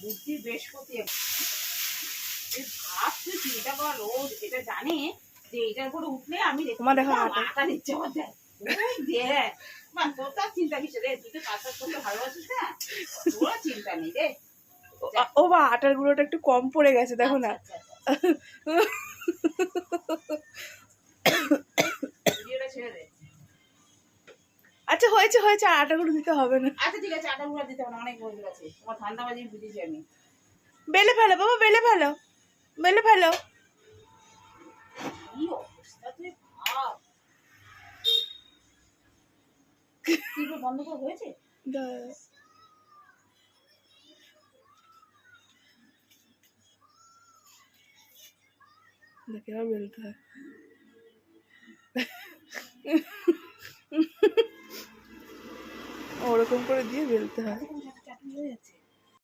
বুদ্ধি বৃহস্পতি ভাবছে চিন্তা কর, ও এটা জানে যে এটার উপরে উঠলে আমি আটা দিচ্ছে দেখ তোর তার চিন্তা কিসে রে, তুই তো কাজ করতে ভালোবাসিস না, তোর চিন্তা নেই রে। ও বা আটার গুঁড়োটা একটু কম পড়ে গেছে দেখো না। আচ্ছা হয়েছে হয়েছে, আটা গুঁড়ো দিতে হবে না। আচ্ছা ঠিক আছে, আটা গুঁড়ো দিতে হবে না, অনেক বন্ধু আছে, তোমার ঠান্ডা বাজি বুঝেছি আমি। বেলে ফেলো বাবা, বেলে ফেলো, বেলে ফেলো। কি অবস্থা তুই ভাব, বন্ধ করা হয়েছে। দেখে আবার বেলতে হয়। ওরকম করে দিয়ে বেলতে হয়।